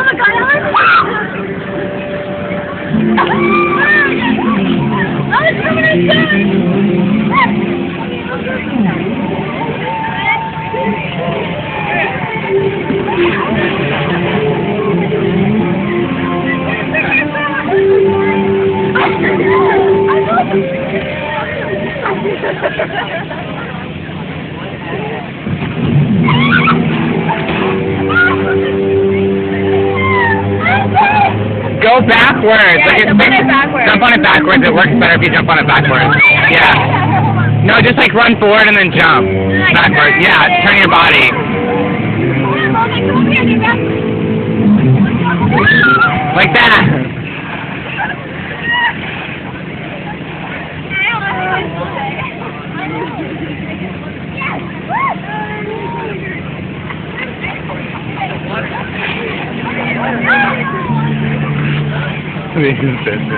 my god, I was coming inside! Go backwards. Yeah, jump on it backwards. Jump on it backwards. It works better if you jump on it backwards. Yeah. No, just like run forward and then jump backwards. Yeah, turn your body. Like that. Inconsistent.